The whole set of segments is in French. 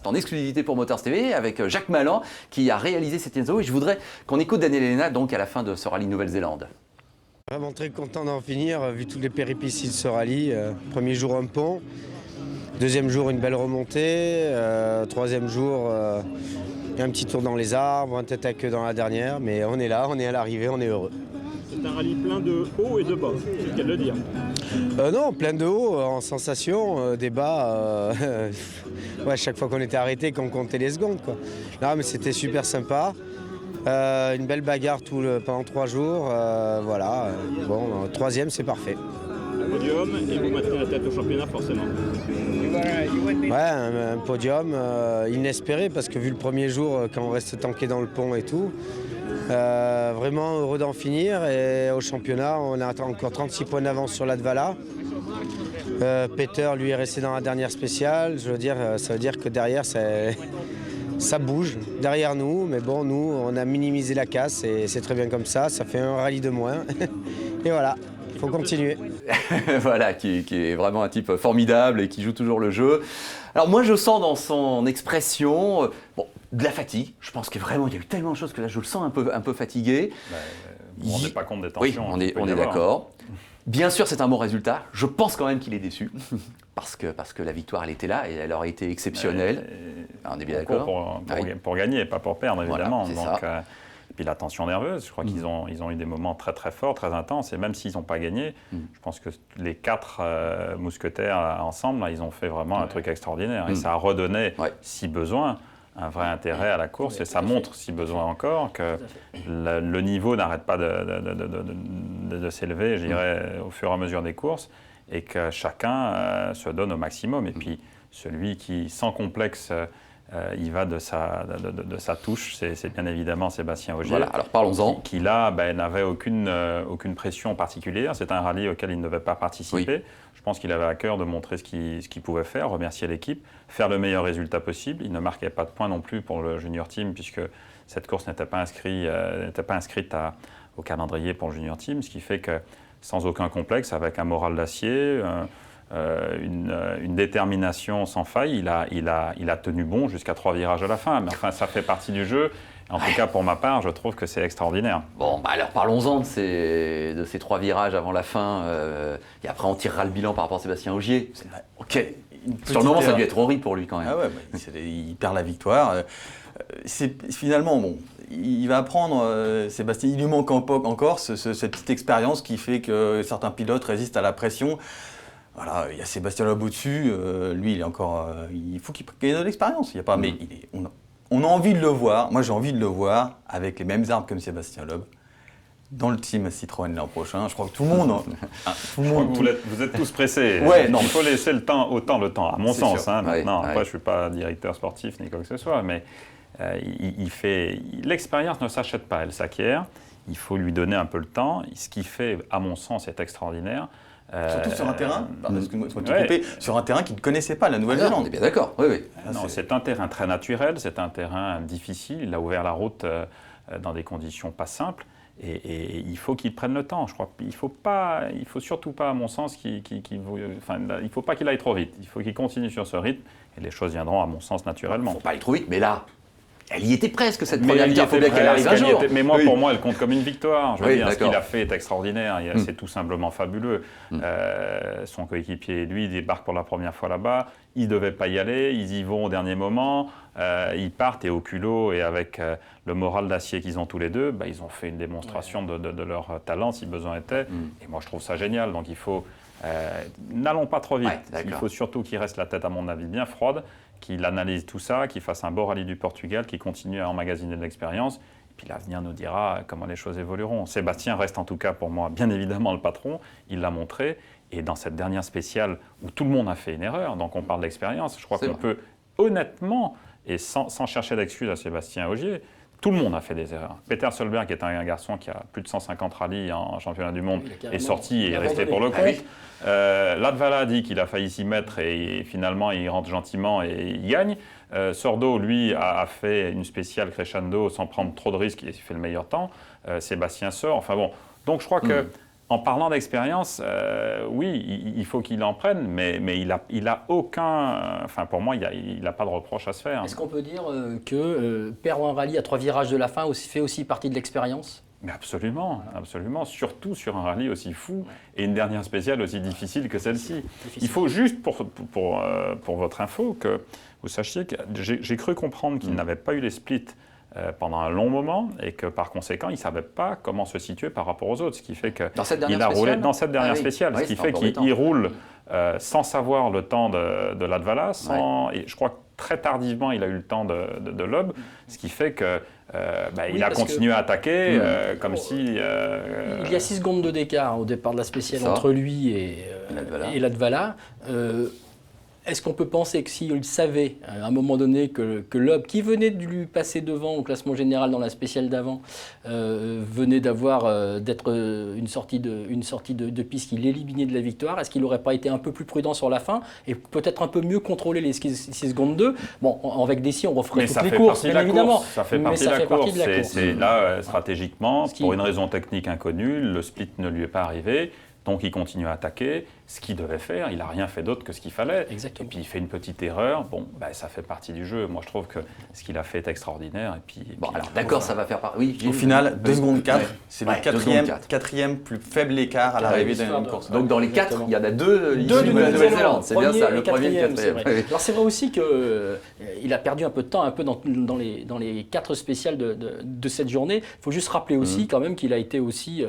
en exclusivité pour Motors TV avec Jacques Malan qui a réalisé cette interview. Et je voudrais qu'on écoute Daniel Elena donc à la fin de ce rallye Nouvelle-Zélande. Vraiment très content d'en finir, vu toutes les péripéties de ce rallye. Premier jour un pont, deuxième jour une belle remontée, troisième jour un petit tour dans les arbres, un tête à queue dans la dernière, mais on est là, on est à l'arrivée, on est heureux. C'est un rallye plein de hauts et de bas, c'est le cas de le dire. Non, plein de hauts en sensation, des bas, ouais, chaque fois qu'on était arrêté, qu'on comptait les secondes, quoi. Là, mais c'était super sympa. Une belle bagarre pendant 3 jours, voilà. Bon, troisième, c'est parfait. Podium et vous maintenez la tête au championnat forcément. Ouais, un podium inespéré parce que vu le premier jour, quand on reste tanké dans le pont et tout, vraiment heureux d'en finir. Et au championnat, on a encore 36 points d'avance sur Latvala. Peter, lui, est resté dans la dernière spéciale. Je veux dire, ça veut dire que derrière, ça bouge derrière nous, mais bon, nous, on a minimisé la casse et c'est très bien comme ça fait un rallye de moins. Et voilà, il faut continuer. Voilà, qui est vraiment un type formidable et qui joue toujours le jeu. Alors moi, je sens dans son expression de la fatigue. Je pense que vraiment, il y a eu tellement de choses que là, je le sens un peu fatigué. On n'est pas contre des tensions. Oui, on est d'accord. Bien sûr, c'est un bon résultat. Je pense quand même qu'il est déçu. Parce que la victoire, elle était là et elle aurait été exceptionnelle. On est bien d'accord. Pour gagner, pas pour perdre, évidemment. Voilà, et puis la tension nerveuse, je crois qu'ils ont eu des moments très très forts, très intenses. Et même s'ils n'ont pas gagné, je pense que les 4 mousquetaires ensemble, là, ils ont fait vraiment un truc extraordinaire. Et ça a redonné, si besoin, un vrai intérêt à la course. Et ça montre, si besoin encore, que le niveau n'arrête pas de s'élever, je dirais, au fur et à mesure des courses. Et que chacun se donne au maximum. Et puis, celui qui, sans complexe, il va de sa touche, c'est bien évidemment Sébastien Ogier. Voilà, alors parlons-en. Qui là, n'avait aucune pression particulière. C'est un rallye auquel il ne devait pas participer. Oui. Je pense qu'il avait à cœur de montrer ce qu'il pouvait faire, remercier l'équipe, faire le meilleur résultat possible. Il ne marquait pas de points non plus pour le junior team, puisque cette course n'était pas inscrite au calendrier pour le junior team, ce qui fait que sans aucun complexe, avec un moral d'acier, une détermination sans faille, il a tenu bon jusqu'à 3 virages à la fin. Mais enfin, ça fait partie du jeu. En tout cas, pour ma part, je trouve que c'est extraordinaire. Bon, alors parlons-en de ces 3 virages avant la fin. Et après, on tirera le bilan par rapport à Sébastien Ogier. Ok. Sur le moment, ça a dû être horrible pour lui quand même. Ah ouais, il perd la victoire. Finalement, bon, il va apprendre, Sébastien, il lui manque encore cette petite expérience qui fait que certains pilotes résistent à la pression. Voilà, il y a Sébastien Loeb au-dessus, lui il est encore, il faut qu'il gagne de l'expérience. Il y a pas, mais on a envie de le voir. Moi j'ai envie de le voir avec les mêmes armes comme Sébastien Loeb dans le team Citroën l'an prochain. Je crois que tout le monde, vous êtes tous pressés. Ouais, il faut laisser le temps, à mon sens. Maintenant, après je suis pas directeur sportif ni quoi que ce soit, mais l'expérience ne s'achète pas, elle s'acquiert. Il faut lui donner un peu le temps. Ce qu'il fait, à mon sens, est extraordinaire. Surtout sur un terrain, sur un terrain qu'il ne connaissait pas, la Nouvelle-Zélande. On est bien d'accord. Oui. C'est un terrain très naturel, c'est un terrain difficile. Il a ouvert la route dans des conditions pas simples. Et il faut qu'il prenne le temps. Je crois qu'il faut surtout pas, à mon sens, il faut pas qu'il aille trop vite. Il faut qu'il continue sur ce rythme et les choses viendront, à mon sens, naturellement. Il ne faut pas aller trop vite, mais là, elle y était presque, cette première victoire. Il faut bien qu'elle arrive un jour. Mais moi, pour moi, elle compte comme une victoire. Je veux dire, ce qu'il a fait est extraordinaire. C'est tout simplement fabuleux. Son coéquipier, lui, il débarque pour la première fois là-bas. Ils ne devaient pas y aller. Ils y vont au dernier moment. Ils partent et au culot et avec le moral d'acier qu'ils ont tous les deux, ils ont fait une démonstration de leur talent, si besoin était. Et moi, je trouve ça génial. Donc, il faut... n'allons pas trop vite. Il faut surtout qu'il reste la tête, à mon avis, bien froide, qu'il analyse tout ça, qu'il fasse un beau rallye du Portugal, qu'il continue à emmagasiner de l'expérience. Et puis l'avenir nous dira comment les choses évolueront. Sébastien reste en tout cas pour moi bien évidemment le patron, il l'a montré. Et dans cette dernière spéciale où tout le monde a fait une erreur, donc on parle d'expérience, je crois qu'on peut honnêtement, et sans chercher d'excuses à Sébastien Ogier, tout le monde a fait des erreurs. Peter Solberg est un garçon qui a plus de 150 rallyes en championnat du monde, est sorti et est resté pour le compte. Latvala dit qu'il a failli s'y mettre et finalement il rentre gentiment et il gagne. Sordo, lui, a fait une spéciale crescendo sans prendre trop de risques et il fait le meilleur temps. Sébastien sort. Enfin bon, donc je crois que En parlant d'expérience, oui, il faut qu'il en prenne, mais il a aucun... Enfin, pour moi, il n'a pas de reproche à se faire. Est-ce qu'on peut dire que perdre un rallye à 3 virages de la fin fait aussi partie de l'expérience ? Mais absolument, absolument. Surtout sur un rallye aussi fou et une dernière spéciale aussi difficile que celle-ci. Il faut juste, pour votre info, que vous sachiez que j'ai cru comprendre qu'il n'avait pas eu les splits pendant un long moment et que par conséquent, il ne savait pas comment se situer par rapport aux autres. Ce qui fait qu'il a roulé dans cette dernière spéciale. Ce qui fait qu'il roule sans savoir le temps de Latvala. Et je crois que très tardivement, il a eu le temps de Loeb. Ce qui fait que il a continué à attaquer comme si... Il y a 6 secondes de d'écart au départ de la spéciale entre lui et Latvala. Est-ce qu'on peut penser que s'il savait à un moment donné que Loeb, qui venait de lui passer devant au classement général dans la spéciale d'avant, venait d'être une sortie de piste qui l'éliminait de la victoire, est-ce qu'il n'aurait pas été un peu plus prudent sur la fin et peut-être un peu mieux contrôler les 6 secondes 2 ? Bon, avec Dessy, on referait toutes les courses, bien évidemment. Ça fait partie de la course. C'est là, stratégiquement, pour une raison technique inconnue, le split ne lui est pas arrivé. Donc il continue à attaquer, ce qu'il devait faire, il n'a rien fait d'autre que ce qu'il fallait. Exactement. Et puis il fait une petite erreur, ça fait partie du jeu. Moi je trouve que ce qu'il a fait est extraordinaire. D'accord, ça va faire partie. Au final, 2 secondes 4, c'est le quatrième plus faible écart à l'arrivée d'une course. Donc dans les 4, il y en a 2 issus de Nouvelle-Zélande. C'est bien ça, le premier et le quatrième. Alors c'est vrai aussi qu'il a perdu un peu de temps dans les 4 spéciales de cette journée. Il faut juste rappeler aussi quand même qu'il a été aussi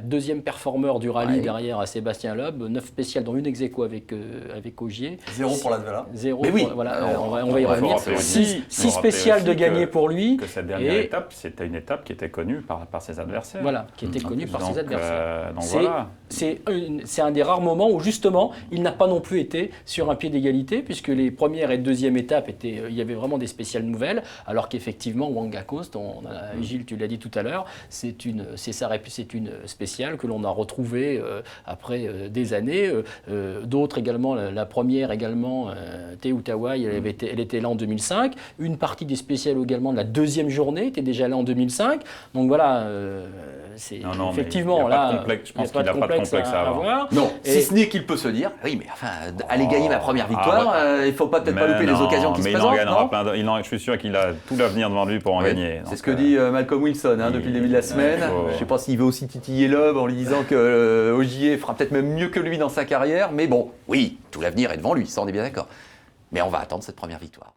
deuxième performeur du rallye derrière à Sébastien Loeb, 9 spéciales dont une ex-aequo avec Ogier. 0 pour Latvala. 0, mais oui. Voilà, on va y revenir. 6 spéciales de gagner pour lui. Que cette dernière étape, c'était une étape qui était connue par ses adversaires. Voilà, qui était connue par ses adversaires. Donc voilà. C'est un des rares moments où justement, il n'a pas non plus été sur un pied d'égalité, puisque les premières et deuxième étapes il y avait vraiment des spéciales nouvelles, alors qu'effectivement, Wanga Coast, Gilles, tu l'as dit tout à l'heure, c'est une spéciale que l'on a retrouvée après des années. D'autres également, la première également, Te Utawai, elle était là en 2005. Une partie des spéciales également de la deuxième journée était déjà là en 2005. Donc voilà, effectivement là, je pense qu'il n'a pas de complexe à avoir. Non, si ce n'est qu'il peut se dire, oui, mais enfin, aller gagner ma première victoire, il ne faut peut-être pas louper les occasions qui se présentent. Je suis sûr qu'il a tout l'avenir devant lui pour en gagner. C'est ce que dit Malcolm Wilson depuis le début de la semaine. Je ne sais pas s'il veut aussi titiller Loeb en lui disant que Ogier fera peut-être même mieux que lui dans sa carrière. Mais bon, oui, tout l'avenir est devant lui, ça on est bien d'accord. Mais on va attendre cette première victoire.